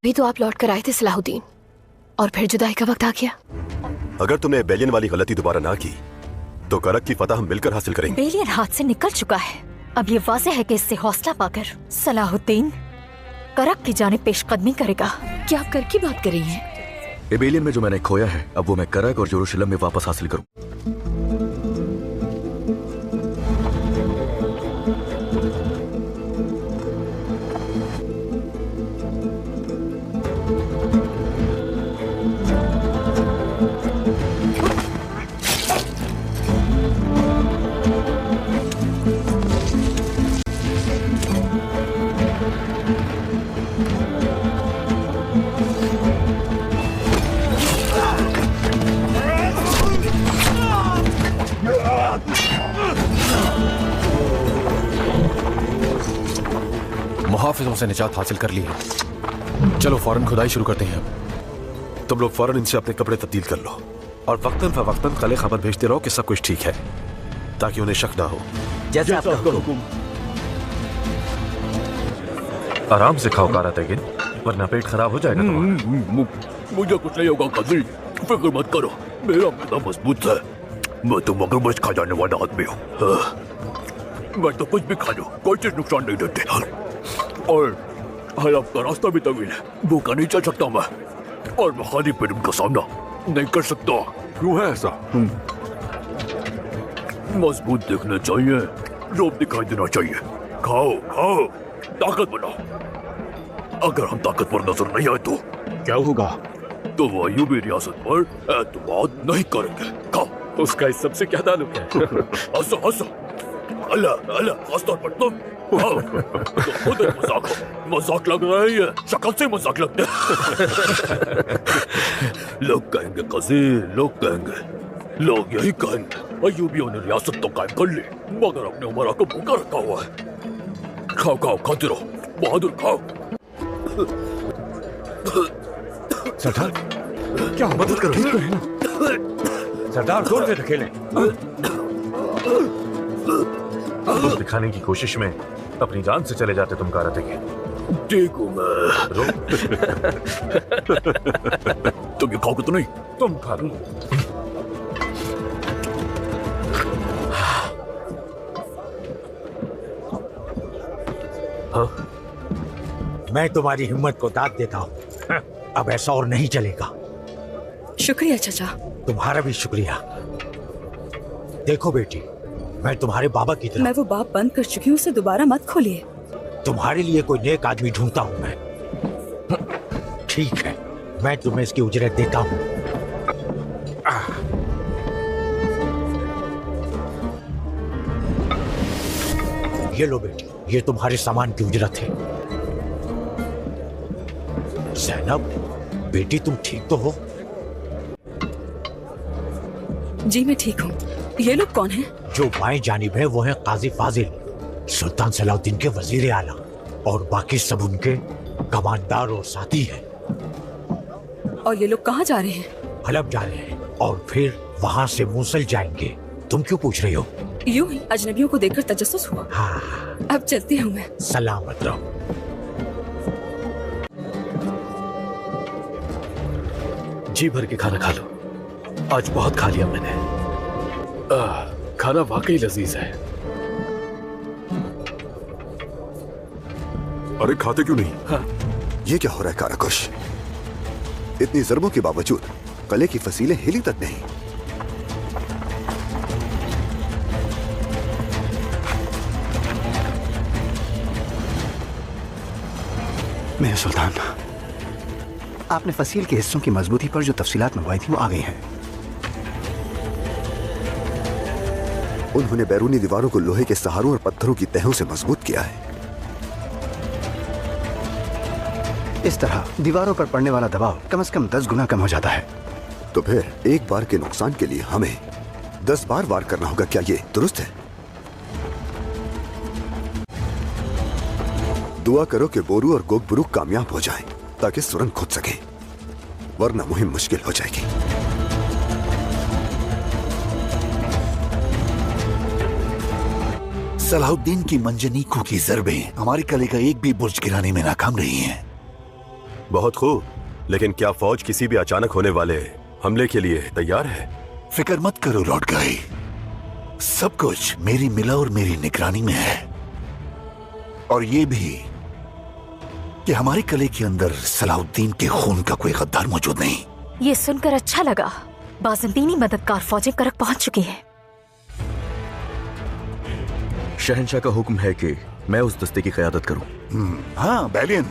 भी तो आप लौट कर आए थे सलाहुद्दीन, और फिर जुदाई का वक्त आ गया। अगर तुमने बेलियन वाली गलती दोबारा ना की तो करक की फतह हम मिलकर हासिल करेंगे। बेलियन हाथ से निकल चुका है। अब ये वाज़ेह है कि इससे हौसला पाकर सलाहुद्दीन करक की जानिब पेशकदमी करेगा। क्या आप करक की बात कर रही हैं? एबेलियन में जो मैंने खोया है, अब वो मैं करक और यरूशलेम में वापस हासिल करूं। मुहाफिजों से निजात हासिल कर ली है। चलो फौरन खुदाई शुरू करते हैं। तुम लोग फौरन इनसे अपने कपड़े तब्दील कर लो और वक्तन फवक्तन कले खबर भेजते रहो कि सब कुछ ठीक है, ताकि उन्हें शक ना हो। जैसे आपका हुक्म। आराम से खाओ कारा तेगिन, वरना पेट खराब हो जाएगा तुम्हारा। मुझे कुछ नहीं होगा काजी, फिक्र मत करो, मेरा मैदा मजबूत है। मैं तो मगरमच्छ खा जाने वाला आदमी हूँ। मैं तो कुछ भी खा लूं, कोई चीज नुकसान नहीं देती। और हलफ का रास्ता भी तवील है, भूखा नहीं चल सकता मैं, और मैं खाली पेट का सामना नहीं कर सकता। क्यों है ऐसा? मजबूत दिखना चाहिए, रोब दिखाई देना चाहिए। खाओ खाओ, ताकत बनाओ। अगर हम ताकतवर नजर नहीं आए तो क्या होगा? तो वो अयूबी रियासत पर एतमाद नहीं करेंगे। खाओ। उसका इस सबसे क्या ताल्लुक है? हंसो हंसो, अल्लाह अल्लाह, खासतौर पर तुम। तो खुद एक मजाक हो, मजाक लग रहा है ये, शक्ल से मजाक लगता है। लोग कहेंगे कजी, लोग कहेंगे, लोग यही कहेंगे अयूबियों ने रियासत तो कायम कर ली, मगर अपने उमरा को भूखा रखा हुआ है। खाओ खाओ, खाते रहो, बहादुर खाओ। सरदार, क्या मदद करो, ठीक तो है ना? सरदार जोर से ढकेलें। तुम दिखाने की कोशिश में अपनी जान से चले जाते तुम कारा तेगिन। ठीक हूँ मैं। तुम ये खाओगे तो नहीं? तुम खा लो। हाँ? मैं तुम्हारी हिम्मत को दाद देता हूँ। अब ऐसा और नहीं चलेगा। शुक्रिया चाचा। तुम्हारा भी शुक्रिया। देखो बेटी, मैं तुम्हारे बाबा की तरह। मैं वो बाप बंद कर चुकी हूँ, उसे दोबारा मत खोलिए। तुम्हारे लिए कोई नेक आदमी ढूंढता हूँ मैं। ठीक है, मैं तुम्हें इसकी उजरत देता हूँ। ये लो बेटी, ये तुम्हारे सामान की उजरत है। ज़ैनब, बेटी तुम ठीक तो हो? जी मैं ठीक हूँ। ये लोग कौन हैं? जो बाएं जानिब है वो है काजी फाजिल, सुल्तान सलाहुद्दीन के वजीर आला, और बाकी सब उनके कमांडर और साथी हैं। और ये लोग कहाँ जा रहे हैं? हलब जा रहे हैं और फिर वहाँ से मूसल जाएंगे। तुम क्यों पूछ रही हो? यूं ही अजनबियों को देखकर तजस्सुस हुआ। हाँ। अब चलती हूँ मैं। सलामत रहो। जी भर के खाना खा लो, आज बहुत खा लिया मैंने। खाना वाकई लजीज है। अरे खाते क्यों नहीं? हाँ। ये क्या हो रहा है काराकुश? इतनी जरबों के बावजूद कले की फसीलें हिली तक नहीं। मेरे सुल्तान, आपने फसील के हिस्सों की मजबूती पर जो तफसीलात मंगवाई थी वो आ गई हैं। उन्होंने बैरूनी दीवारों को लोहे के सहारों और पत्थरों की तहों से मजबूत किया है। इस तरह दीवारों पर पड़ने वाला दबाव कम से कम 10 गुना कम हो जाता है। तो फिर एक बार के नुकसान के लिए हमें 10 बार वार करना होगा, क्या ये दुरुस्त है? दुआ करो कि बोरू और गोगबुरुक कामयाब हो जाएं, ताकि सुरंग खुद सके, वरना मुहिम मुश्किल हो जाएगी। सलाहुद्दीन की मंजनीकों की ज़रबें हमारे कले का एक भी बुर्ज गिराने में नाकाम रही हैं। बहुत खूब, लेकिन क्या फौज किसी भी अचानक होने वाले हमले के लिए तैयार है? फिक्र मत करो लॉर्ड गाई, सब कुछ मेरी मिला और मेरी निगरानी में है। और ये भी कि हमारे कले के अंदर सलाहुद्दीन के खून का कोई गद्दार मौजूद नहीं। ये सुनकर अच्छा लगा। बाज़ंतीनी मददगार फौजें करक पहुंच चुकी हैं। शहंशाह का हुक्म है कि मैं उस दस्ते की क़यादत करूं। हाँ बैलियन,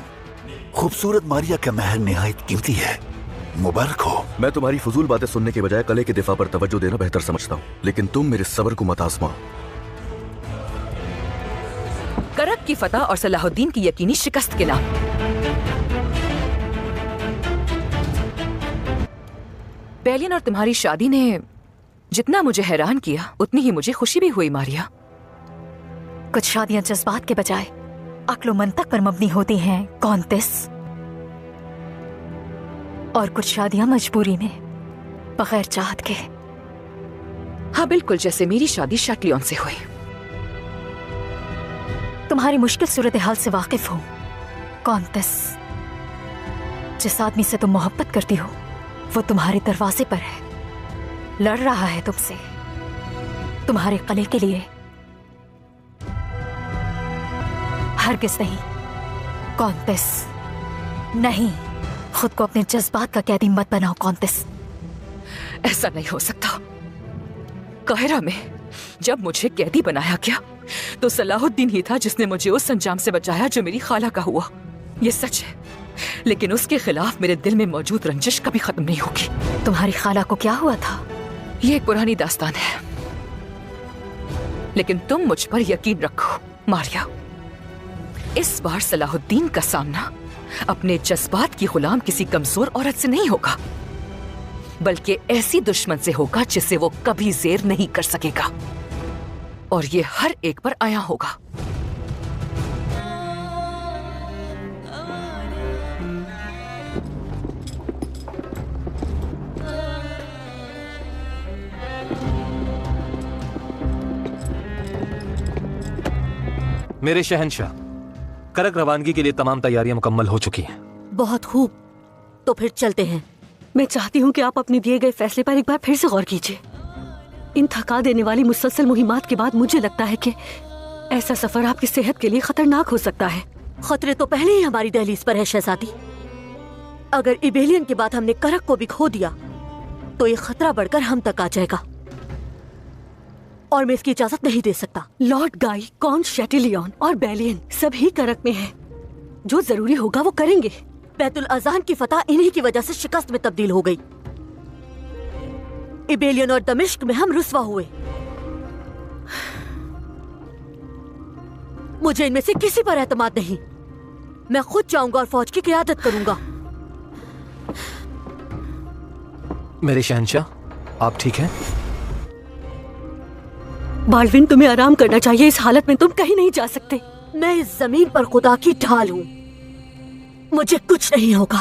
खूबसूरत मारिया का महल निहायत कीमती है, मुबारक हो। मैं तुम्हारी फजूल बातें सुनने के बजाय कले के दिफा पर तवज्जो देना बेहतर समझता हूँ, लेकिन तुम मेरे सब्र को मत आज़माओ। करक की फतह और सलाहुद्दीन की यकीनी शिकस्त के नाम। बैलियन और तुम्हारी शादी ने जितना मुझे हैरान किया उतनी ही मुझे खुशी भी हुई मारिया। कुछ शादियां जज्बात के बजाय अक्ल मंतक पर मबनी होती हैं कौंतेस, और कुछ शादियां मजबूरी में बगैर चाहत के। हाँ बिल्कुल, जैसे मेरी शादी शक्लियन से हुई। तुम्हारी मुश्किल सूरत हाल से वाकिफ हूं कौंतेस। जिस आदमी से तुम मोहब्बत करती हो वो तुम्हारे दरवाजे पर है, लड़ रहा है तुमसे, तुम्हारे कले के लिए। हरगिज़ नहीं कौंतेस, नहीं। खुद को अपने जज्बात का कैदी मत बनाओ कौंतेस। ऐसा नहीं हो सकता। काहिरा में जब मुझे कैदी बनाया गया तो सलाहुद्दीन ही था जिसने मुझे उस अंजाम से बचाया जो मेरी खाला का हुआ। ये सच है, लेकिन उसके खिलाफ मेरे दिल में मौजूद रंजिश कभी खत्म नहीं होगी। तुम्हारी खाला को क्या हुआ था? ये एक पुरानी दास्तान है, लेकिन तुम मुझ पर यकीन रखो मारिया, इस बार सलाहुद्दीन का सामना अपने जज्बात की गुलाम किसी कमजोर औरत से नहीं होगा, बल्कि ऐसी दुश्मन से होगा जिसे वो कभी ज़ेर नहीं कर सकेगा, और ये हर एक पर आया होगा। मेरे शहंशाह, करक रवानगी के लिए तमाम तैयारियां मुकम्मल हो चुकी हैं। बहुत खूब, तो फिर चलते हैं। मैं चाहती हूँ कि आप अपने दिए गए फैसले पर एक बार फिर से गौर कीजिए। इन थका देने वाली मुसलसल मुहिमात के बाद मुझे लगता है कि ऐसा सफर आपकी सेहत के लिए खतरनाक हो सकता है। खतरे तो पहले ही हमारी दहलीज पर है शहजादी। अगर इबेलियन के बाद हमने करक को भी खो दिया तो ये खतरा बढ़कर हम तक आ जाएगा, और मैं इसकी इजाजत नहीं दे सकता। लॉर्ड गाई, कॉन शैटिलियन और बैलियन सभी करक में हैं। जो जरूरी होगा वो करेंगे। बैतुल अजान की फतह इन्हीं की वजह से शिकस्त में तब्दील हो गई। इबेलियन और दमिश्क में हम रुस्वा हुए। मुझे इनमें से किसी पर एतमाद नहीं। मैं खुद जाऊंगा और फौज की क़यादत करूंगा। मेरे शहंशाह, आप ठीक हैं? बाल्विन, तुम्हें आराम करना चाहिए। इस हालत में तुम कहीं नहीं जा सकते। मैं इस जमीन पर खुदा की ढाल हूं, मुझे कुछ नहीं होगा।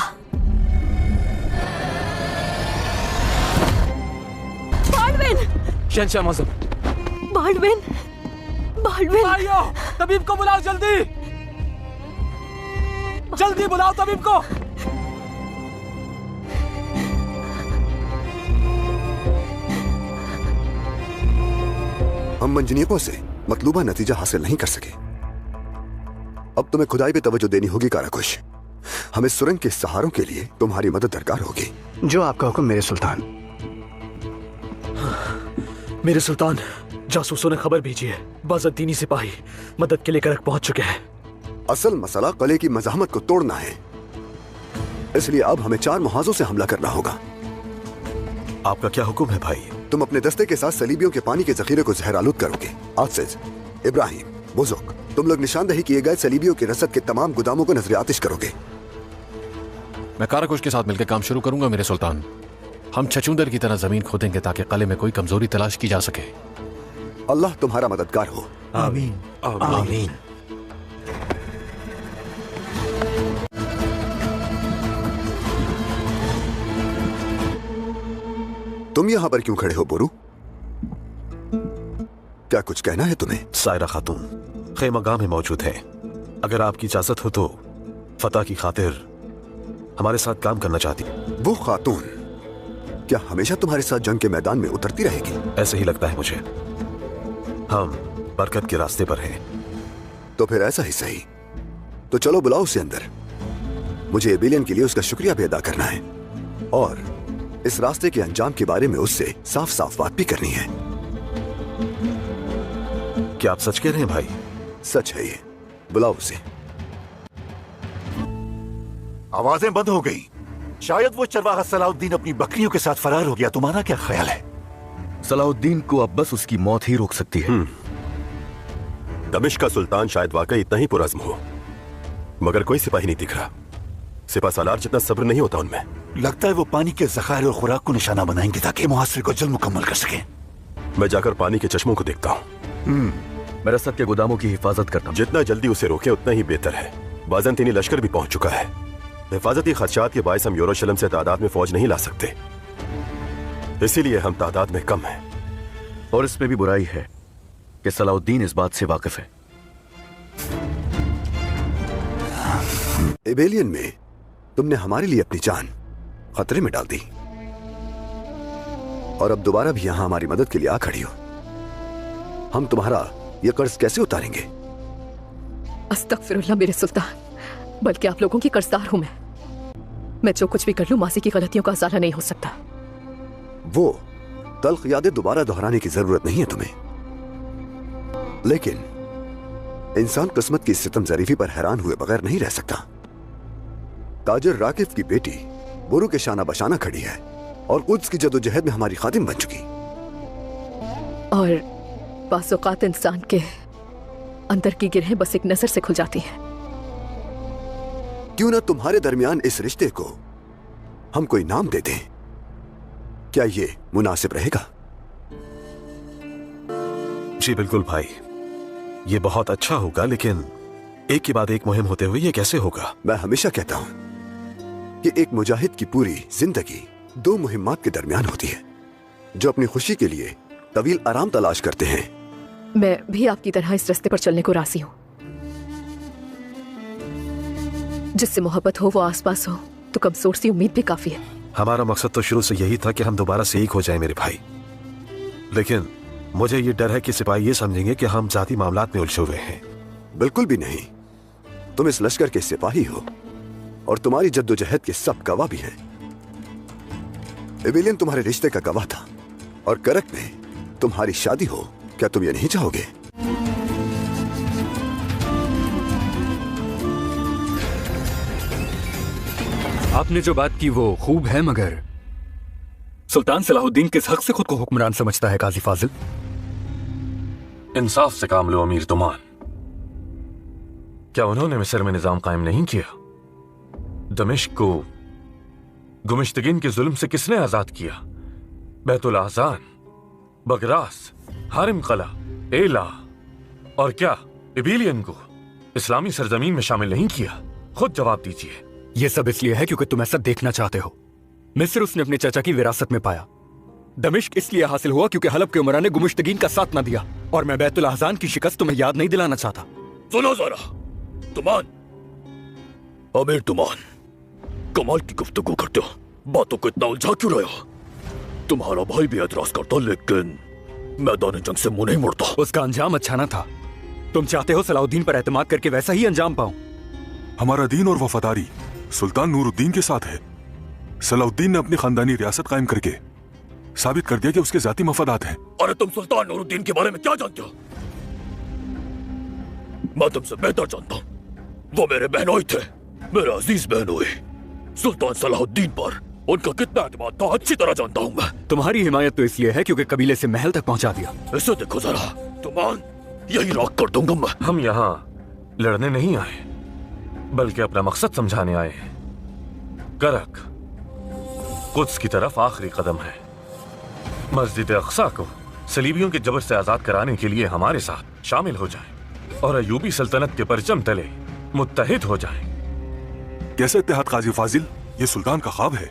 बाल्विन! शहंशाह मौज़म। बाल्विन! बाल्विन! भाइयों, तबीब को बुलाओ जल्दी! जल्दी बुलाओ तबीब को! हम मंजनीकों से मतलूबा नतीजा हासिल नहीं कर सके। अब तुम्हें खुदाई पे तवज्जो देनी होगी काराकुश। हमें सुरंग के सहारों के लिए तुम्हारी मदद दरकार होगी। जो आपका हुक्म मेरे सुल्तान। मेरे सुल्तान, जासूसों ने खबर भेजी है। बाज़ंतीनी सिपाही मदद के लिए करक पहुंच चुके हैं। असल मसला कले की मज़ाहमत को तोड़ना है, इसलिए अब हमें 4 मुहाजों से हमला करना होगा। आपका क्या हुक्म है भाई? तुम अपने दस्ते के साथ सलीबियों के पानी के जखीरे को जहरालूद करोगे। आसिज, इब्राहिम, बुजुर्ग, तुम लोग निशानदही किए गए सलीबियों के रसद के तमाम गुदामों को नजर आतिश करोगे। मैं काराकुश के साथ मिलकर काम शुरू करूंगा मेरे सुल्तान। हम छछूंदर की तरह जमीन खोदेंगे ताकि कले में कोई कमजोरी तलाश की जा सके। अल्लाह तुम्हारा मददगार हो। आमीन आमीन। तुम यहाँ पर क्यों खड़े हो बोरू? क्या कुछ कहना है तुम्हें? सायरा खातून खेमागाह में मौजूद है। अगर आपकी इजाजत हो तो फतह की खातिर हमारे साथ काम करना चाहती। वो खातून क्या हमेशा तुम्हारे साथ जंग के मैदान में उतरती रहेगी? ऐसे ही लगता है मुझे। हम बरकत के रास्ते पर हैं। तो फिर ऐसा ही सही। तो चलो बुलाओ उसे अंदर। मुझे एबिलियन के लिए उसका शुक्रिया भी अदा करना है और इस रास्ते के अंजाम के बारे में उससे साफ साफ बात भी करनी है। क्या आप सच कह रहे हैं भाई? सच है ये। बुलाओ उसे। आवाजें बंद हो गई। शायद वो चरवाहा सलाउद्दीन अपनी बकरियों के साथ फरार हो गया। तुम्हारा क्या ख्याल है? सलाउद्दीन को अब बस उसकी मौत ही रोक सकती है। दमिश्क का सुल्तान शायद वाकई इतना ही पुरज़्म हो, मगर कोई सिपाही नहीं दिख रहा। सिपा सालार जितना सब्र नहीं होता उनमें। लगता है वो पानी के ज़खायर और खुराक को निशाना बनाएंगे ताकि मुहासरे को जल्द मुकम्मल कर सकें। मैं जाकर पानी के चश्मों को देखता हूँ। मैं रसद के गोदामों की हिफाजत करता हूँ। जितना जल्दी उसे रोके उतना ही बेहतर है। बाज़ंतीनी लश्कर भी पहुंच चुका है। हिफाजती खदशात के बायस हम यरूशलेम से तादाद में फौज नहीं ला सकते, इसीलिए हम तादाद में कम हैं। और इसमें भी बुराई है कि सलाउद्दीन इस बात से वाकिफ है। एबेलियन में तुमने हमारे लिए अपनी जान खतरे में डाल दी और अब दोबारा भी यहां हमारी मदद के लिए आ खड़ी हो। हम तुम्हारा यह कर्ज कैसे उतारेंगे? अस्तगफिरुल्लाह मेरे सुल्तान, बल्कि आप लोगों की कर्जदार हूं मैं जो कुछ भी कर लूं मासी की गलतियों का अज़ाला नहीं हो सकता। वो तल्ख यादें दोबारा दोहराने की जरूरत नहीं है तुम्हें, लेकिन इंसान किस्मत की सितम ज़रीफी पर हैरान हुए बगैर नहीं रह सकता। ताजर राकिफ की बेटी बुरु के शाना बशाना खड़ी है और कुद्स की जदोजहद में हमारी खातिम बन चुकी। और बाज़ औक़ात इंसान के अंदर की गिरहें बस एक नजर से खुल जाती हैं। क्यों ना तुम्हारे दरमियान इस रिश्ते को हम कोई नाम दे दें? क्या ये मुनासिब रहेगा? जी बिल्कुल भाई, ये बहुत अच्छा होगा, लेकिन एक के बाद एक मुहिम होते हुए ये कैसे होगा? मैं हमेशा कहता हूं कि एक मुजाहिद की पूरी जिंदगी दो मुहिम्मात के दरमियान होती है, जो अपनी खुशी के लिए तवील आराम तलाश करते हैं। मैं भी आपकी तरह इस रास्ते पर चलने को राजी हूं। जिससे मोहब्बत हो वो आसपास हो तो कमजोर सी उम्मीद भी काफी है। हमारा मकसद तो शुरू से यही था कि हम दोबारा से एक हो जाएं मेरे भाई, लेकिन मुझे ये डर है कि सिपाही ये समझेंगे कि हम जाती मामलात में उलझे हुए हैं। बिल्कुल भी नहीं। तुम इस लश्कर के सिपाही हो और तुम्हारी जद्दोजहद के सब गवाह भी हैं। एबिलियन तुम्हारे रिश्ते का गवाह था और करक में तुम्हारी शादी हो। क्या तुम ये नहीं चाहोगे? आपने जो बात की वो खूब है, मगर सुल्तान सलाहुद्दीन किस हक से खुद को हुक्मरान समझता है? काजी फाजिल, इंसाफ से काम लो अमीर तुमान। क्या उन्होंने मिस्र में निजाम कायम नहीं किया? दमिश्क को गुमिश्तगीन के जुल्म से किसने आजाद किया? बैतुल आज़ान, बगरास, हारिम कला, एला, और क्या एबिलियन को इस्लामी सरजमीन में शामिल नहीं किया? खुद जवाब दीजिए। ये सब इसलिए है क्योंकि तुम ऐसा देखना चाहते हो। मिस्र उसने अपने चाचा की विरासत में पाया। दमिश्क इसलिए हासिल हुआ क्योंकि हलब के उमरा ने गुमिश्तगीन का साथ न दिया। और मैं बैतुल आज़ान की शिकस्त तुम्हें याद नहीं दिलाना चाहता। सुनो जरा तुमान, अमीर तुमान, कमाल की गुफ्तगू करते हो, बातों को इतना उलझा क्यों रहे हो? तुम्हारा भाई भी एतराज करता, लेकिन मैदान जंग से मुंह नहीं मोड़ता। उसका अंजाम अच्छा ना था। तुम चाहते हो सलाउद्दीन पर एतमाद करके वैसा ही अंजाम पाऊं। हमारा दीन और वफादारी सुल्तान नूरुद्दीन के साथ है। सलाउद्दीन ने अपनी खानदानी रियासत कायम करके साबित कर दिया कि उसके जाती मफादात हैं। अरे तुम सुल्तान नूरुद्दीन के बारे में क्या जानते हो? मैं तुमसे बेहतर जानता हूँ। वो मेरे बहनोई थे, मेरे अजीज बहनोई। सुल्तान सलाहुद्दीन पर उनका कितना एतमाद था अच्छी तरह जानता हूँ मैं। तुम्हारी हिमायत तो इसलिए है क्योंकि कबीले से महल तक पहुंचा दिया। इसे देखो जरा तुमान, यही राख कर दूंगा मैं। हम यहाँ लड़ने नहीं आए, बल्कि अपना मकसद समझाने आए हैं। करक कुद्स की तरफ आखिरी कदम है। मस्जिद अक्सा को सलीबियों के जबर से आजाद कराने के लिए हमारे साथ शामिल हो जाएं और अयूबी सल्तनत के परचम तले मुत्तहिद हो जाएं। कैसे इत्तेहाद काजी फाजिल? ये सुल्तान का ख्वाब है।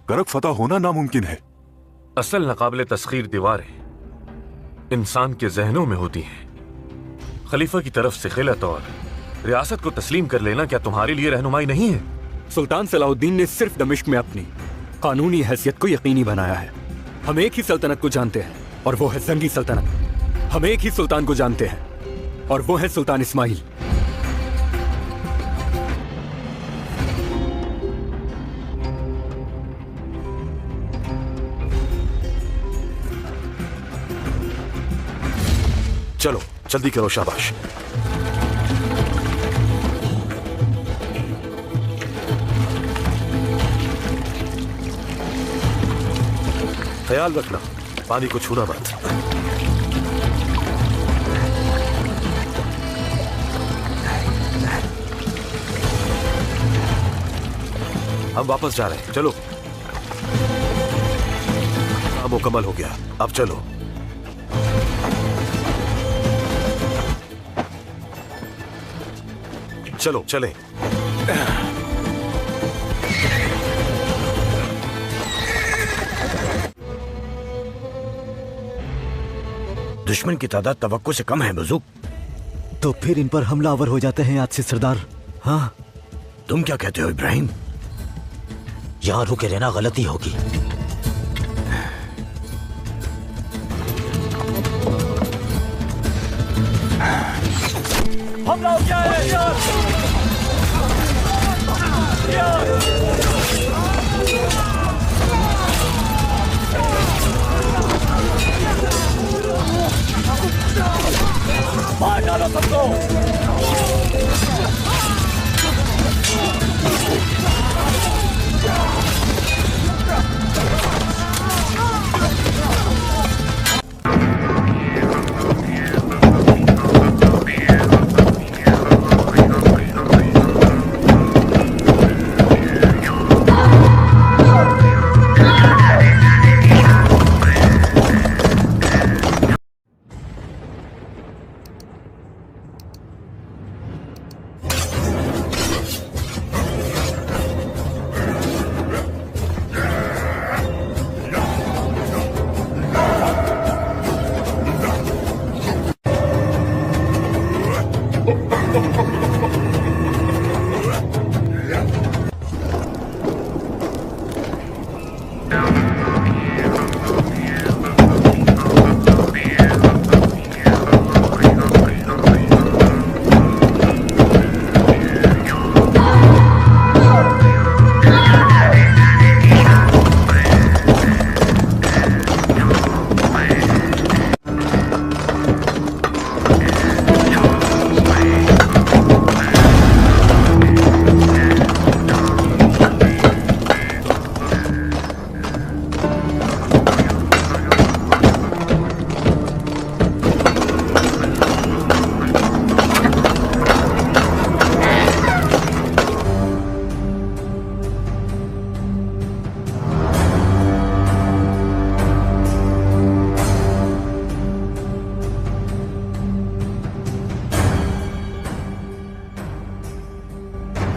करक फतह होना नामुमकिन है। असल नाकाबिले तस्खीर दीवारें इंसान के जहनों में होती हैं। खलीफा की तरफ से खिलत और रियासत को तस्लीम कर लेना क्या तुम्हारे लिए रहनुमाई नहीं है? सुल्तान सलाहुद्दीन ने सिर्फ दमिश्क में अपनी कानूनी हैसियत को यकीनी बनाया है। हम एक ही सल्तनत को जानते हैं और वो है जंगी सल्तनत। हम एक ही सुल्तान को जानते हैं और वो है सुल्तान इस्माइल। चलो जल्दी करो, शाबाश। ख्याल रखना, पानी को छूना मत। हम वापस जा रहे हैं, चलो। काम मुकम्मल हो गया, अब चलो। चलो चलें। दुश्मन की तादाद तवक्को से कम है बुजुर्ग। तो फिर इन पर हमलावर हो जाते हैं आज से सरदार। हाँ, तुम क्या कहते हो इब्राहिम? यहां रुके रहना गलती होगी। हमला हो गया है। मार डालो सबको।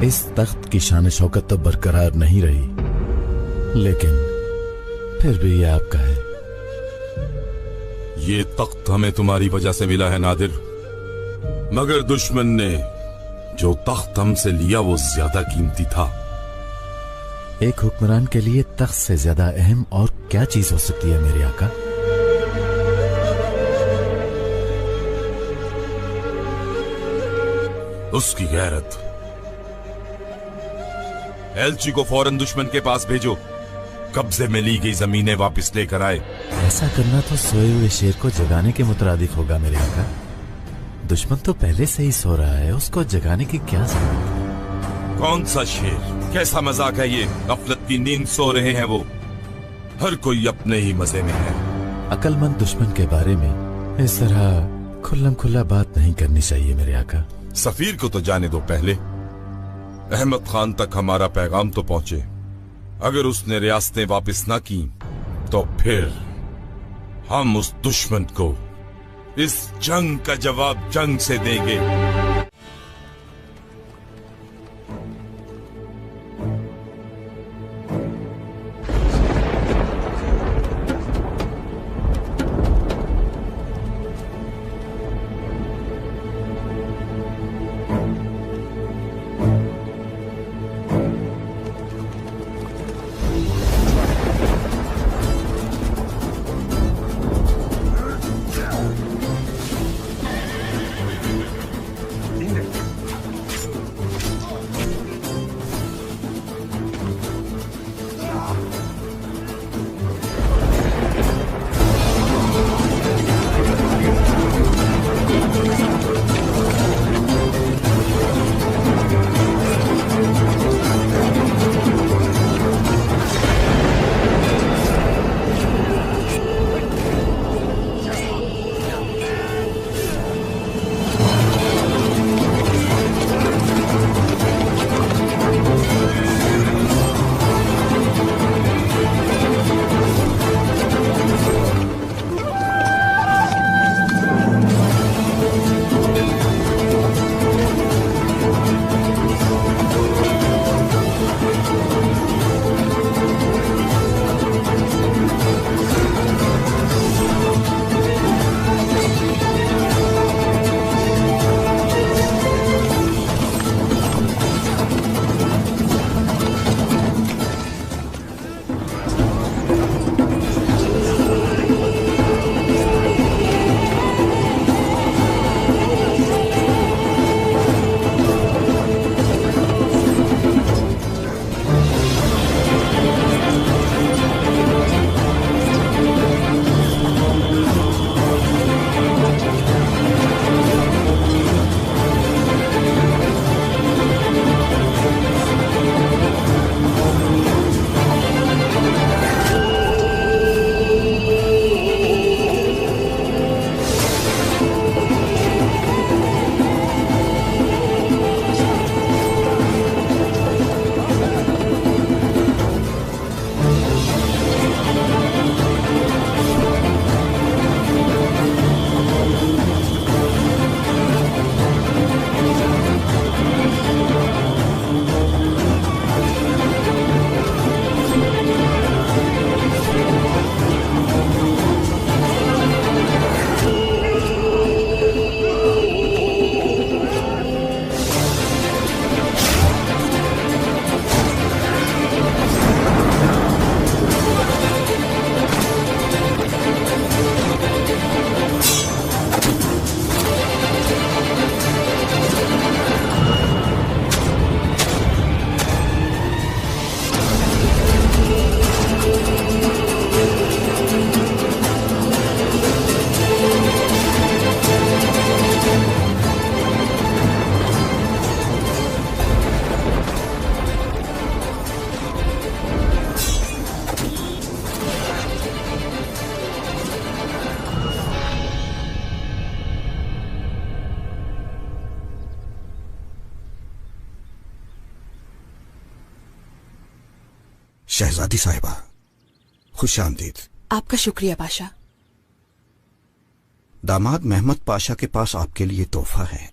इस तख्त की शान शौकत तो बरकरार नहीं रही, लेकिन फिर भी ये आपका है। ये तख्त हमें तुम्हारी वजह से मिला है नादिर, मगर दुश्मन ने जो तख्त हमसे लिया वो ज्यादा कीमती था। एक हुक्मरान के लिए तख्त से ज्यादा अहम और क्या चीज हो सकती है मेरे आका? उसकी गैरत। एलची को फौरन दुश्मन के पास भेजो, कब्जे में ली गई जमीनें वापस लेकर आए। ऐसा करना तो सोए हुए शेर को जगाने के मुतरादिफ होगा मेरे आका। दुश्मन तो पहले से ही सो रहा है, उसको जगाने की क्या जरूरत? कौन सा शेर? कैसा मजाक है ये? गफलत की नींद सो रहे हैं वो। हर कोई अपने ही मजे में है। अक्लमंद दुश्मन के बारे में इस तरह खुल्लम खुल्ला बात नहीं करनी चाहिए मेरे आका। सफीर को तो जाने दो पहले। अहमद खान तक हमारा पैगाम तो पहुंचे। अगर उसने रियासतें वापस ना की तो फिर हम उस दुश्मन को इस जंग का जवाब जंग से देंगे। शहजादी साहिबा, खुश आमदीद। आपका शुक्रिया पाशा। दामाद महमद पाशा के पास आपके लिए तोहफा है।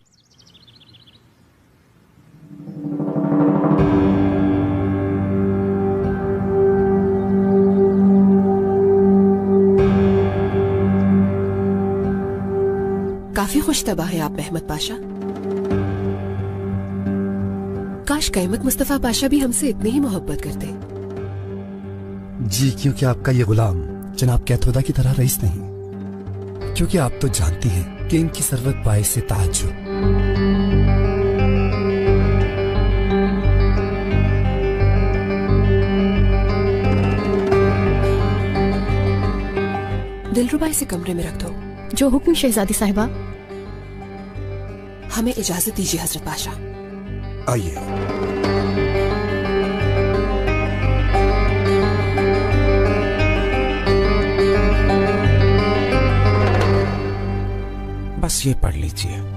काफी खुशतबा है आप महमद पाशा। काश कैमत मुस्तफा पाशा भी हमसे इतनी ही मोहब्बत करते। जी, क्योंकि आपका ये गुलाम जनाब कैथोदा की तरह रईस नहीं, क्योंकि आप तो जानती हैं कि इनकी सरवत बाइस से ताज्जुब। दिलरुबा इसे कमरे में रख दो। जो हुक्म शहजादी साहिबा। हमें इजाजत दीजिए हजरत पाशा। आइए। बस ये पढ़ लीजिए।